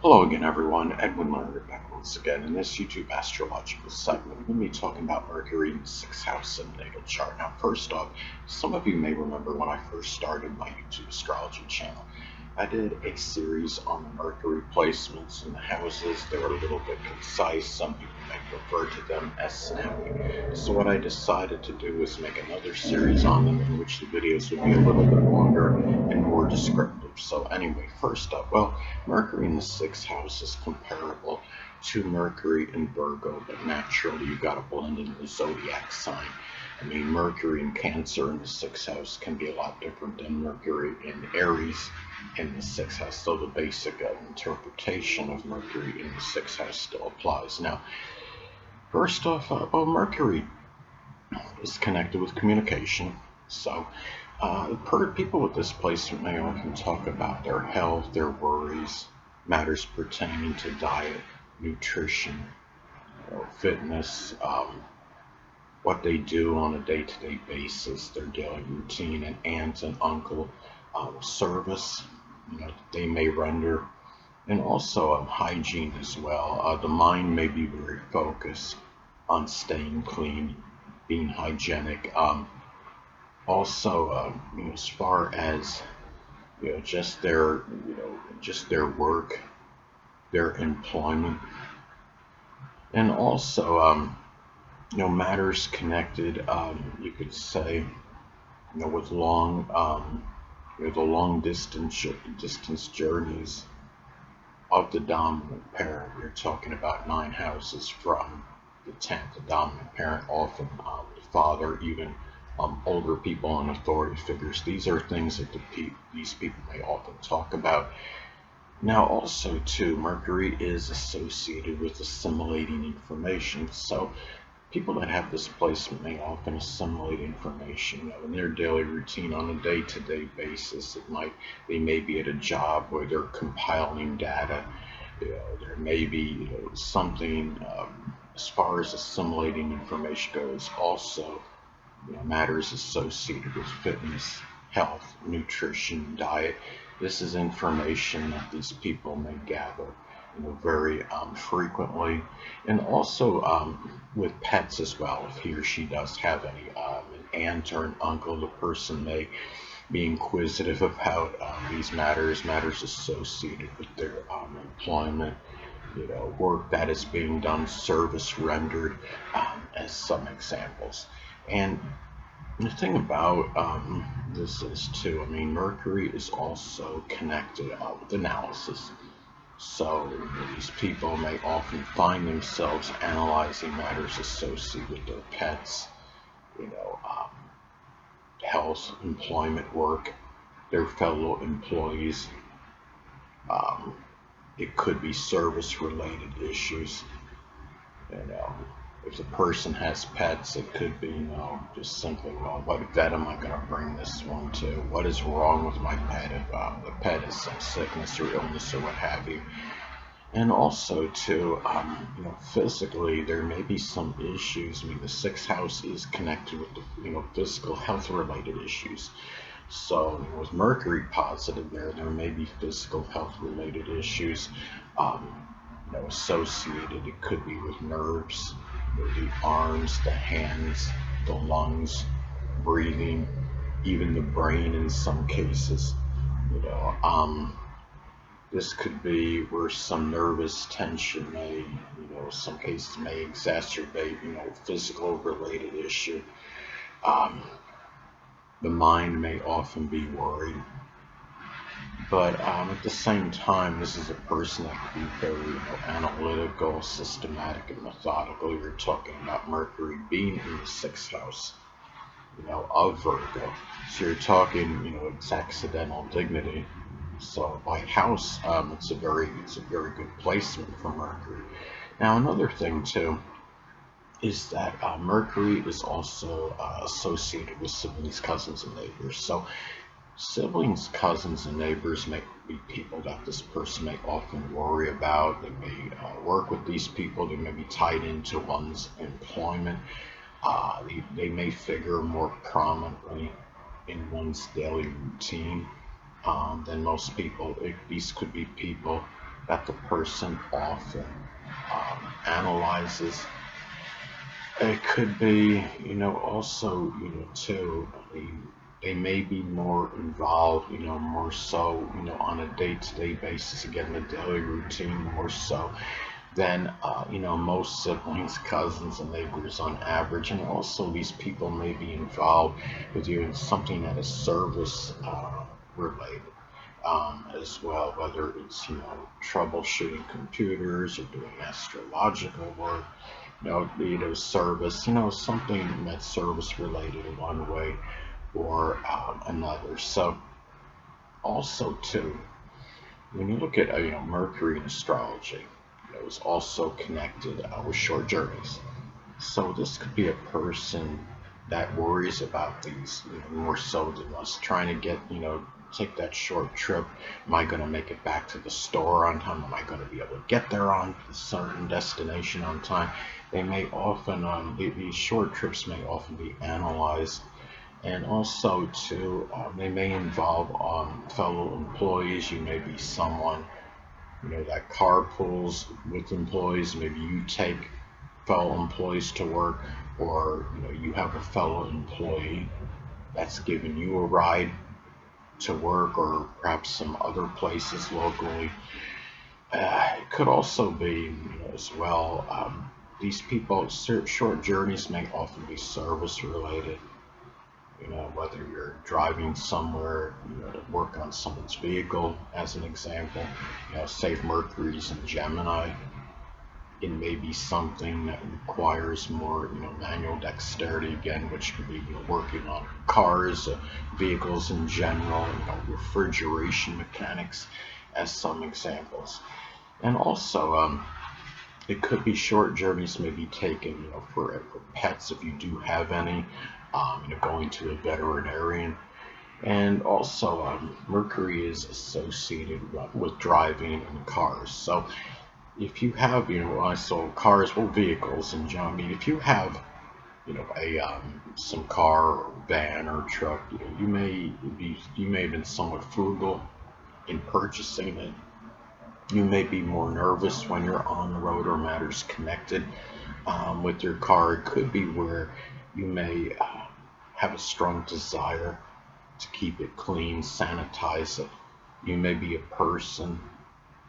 Hello again, everyone. Edwin Learnard back once again. In this YouTube astrological segment, we're going to be talking about Mercury in the sixth house in the natal chart. Now, first off, some of you may remember when I first started my YouTube astrology channel, I did a series on the Mercury placements in the houses. They were a little bit concise. Some people may refer to them as snappy. So what I decided to do was make another series on them in which the videos would be a little bit longer and more descriptive. So anyway, first up, Mercury in the sixth house is comparable to Mercury in Virgo, but naturally you got to blend in the zodiac sign. I mean, Mercury in Cancer in the sixth house can be a lot different than Mercury in Aries in the sixth house, so the basic interpretation of Mercury in the sixth house still applies. Now, first off, Mercury is connected with communication, so people with this placement may often talk about their health, their worries, matters pertaining to diet, nutrition, fitness, what they do on a day-to-day basis, their daily routine, and aunt and uncle service that they may render, and also hygiene as well. The mind may be very focused on staying clean, being hygienic. Also, as far as just their work, their employment, and also matters connected. You could say with the long distance journeys of the dominant parent. You're talking about nine houses from the 10th. The dominant parent, often the father, even older people and authority figures. These are things that these people may often talk about. Now, also, too, Mercury is associated with assimilating information. So, people that have this placement may often assimilate information in their daily routine on a day-to-day basis. They may be at a job where they're compiling data. There may be something as far as assimilating information goes. Also, matters associated with fitness, health, nutrition, diet. This is information that these people may gather very frequently, and also with pets as well. If he or she does have an aunt or an uncle, the person may be inquisitive about these matters associated with their employment, work that is being done, service rendered, as some examples. And the thing about this is too, I mean, Mercury is also connected with analysis. So these people may often find themselves analyzing matters associated with their pets, you know, um, health, employment, work, their fellow employees. Um, it could be service-related issues. You know, if the person has pets, it could be, just simply, what vet am I going to bring this one to? What is wrong with my pet if the pet has some sickness or illness or what have you? And also, too, physically, there may be some issues. I mean, the sixth house is connected with the, physical health-related issues. So, with Mercury positive there may be physical health-related issues associated. It could be with nerves, the arms, the hands, the lungs, breathing, even the brain in some cases. You know, this could be where some nervous tension may, some cases may exacerbate, physical related issue. Um, the mind may often be worried. But at the same time, this is a person that can be very analytical, systematic, and methodical. You're talking about Mercury being in the sixth house, of Virgo. So you're talking, it's accidental dignity. So by house, it's a very good placement for Mercury. Now another thing too is that Mercury is also associated with siblings, cousins, and neighbors. So siblings, cousins, and neighbors may be people that this person may often worry about. They may work with these people. They may be tied into one's employment. They may figure more prominently in one's daily routine than most people. These could be people that the person often analyzes. It could be, also, too, they may be more involved, more so, on a day-to-day basis, again, the daily routine more so than, most siblings, cousins, and neighbors on average. And also, these people may be involved with you in something that is service related. As well, whether it's troubleshooting computers or doing astrological work, service, something that's service related in one way or another. So also too, when you look at Mercury in astrology, is also connected with short journeys. So this could be a person that worries about these, more so than us, trying to get, take that short trip. Am I going to make it back to the store on time? Am I going to be able to get there on a certain destination on time? They may often, these short trips may often be analyzed. And also, too, they may involve fellow employees. You may be someone, that carpools with employees. Maybe you take fellow employees to work, or you have a fellow employee that's giving you a ride to work, or perhaps some other places locally. It could also be, as well, these people, short journeys may often be service related. Whether you're driving somewhere, to work on someone's vehicle, as an example, say if Mercury's in Gemini, it may be something that requires more, manual dexterity again, which could be, working on cars, vehicles in general, refrigeration mechanics, as some examples. And also, it could be short journeys may be taken, for pets if you do have any, going to a veterinarian. And also, Mercury is associated with driving in cars. So if you have, I saw cars, well, vehicles in general. I mean, if you have, a some car or van or truck, you may have been somewhat frugal in purchasing it. You may be more nervous when you're on the road or matters connected with your car. It could be where you may have a strong desire to keep it clean, sanitize it. You may be a person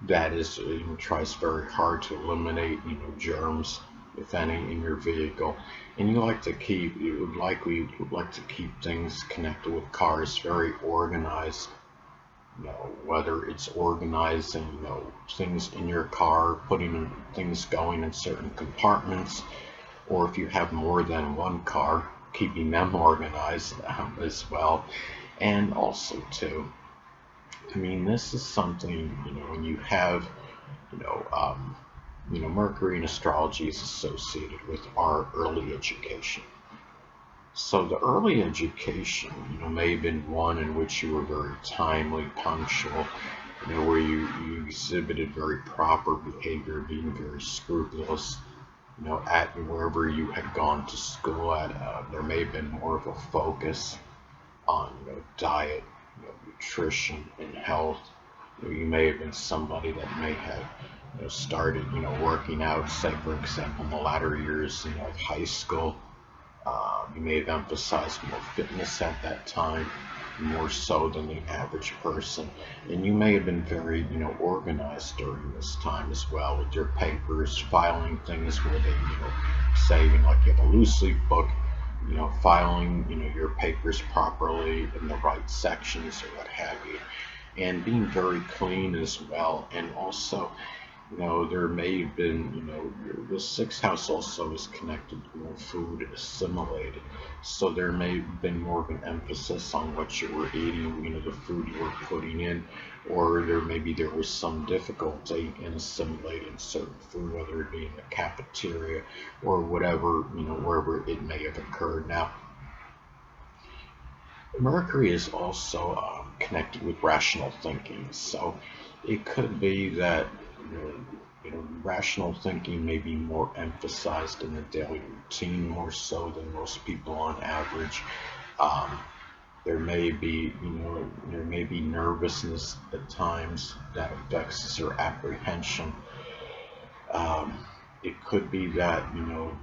that is, tries very hard to eliminate, germs, if any, in your vehicle. And you would like to keep things connected with cars very organized. Whether it's organizing, things in your car, putting things going in certain compartments, or if you have more than one car, keeping them organized as well. And also too, I mean, this is something, when you have, Mercury in astrology is associated with our early education. So the early education, may have been one in which you were very timely, punctual, where you exhibited very proper behavior, being very scrupulous, at wherever you had gone to school at. There may have been more of a focus on, diet, nutrition, and health. You may have been somebody that may have, started, working out, say for example, in the latter years, of high school. You may have emphasized more fitness at that time, more so than the average person. And you may have been very, organized during this time as well, with your papers, filing things where they, say, like you have a loose leaf book, filing, your papers properly in the right sections or what have you, and being very clean as well. And also, there may have been, the sixth house also is connected to more food assimilated. So there may have been more of an emphasis on what you were eating, the food you were putting in, or there was some difficulty in assimilating certain food, whether it be in the cafeteria or whatever, wherever it may have occurred. Now, Mercury is also connected with rational thinking. So it could be that, rational thinking may be more emphasized in the daily routine, more so than most people on average. Um, There may be nervousness at times that affects your apprehension. Um, it could be that,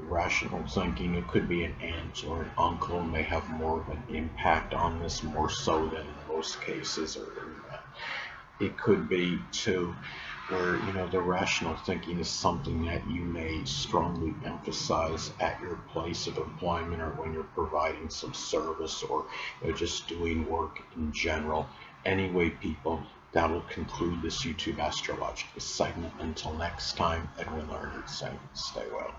rational thinking, it could be an aunt or an uncle may have more of an impact on this, more so than in most cases, or it could be too where, the rational thinking is something that you may strongly emphasize at your place of employment, or when you're providing some service, or just doing work in general. Anyway, people, that will conclude this YouTube astrological segment. Until next time, Edwin Learnard saying, stay well.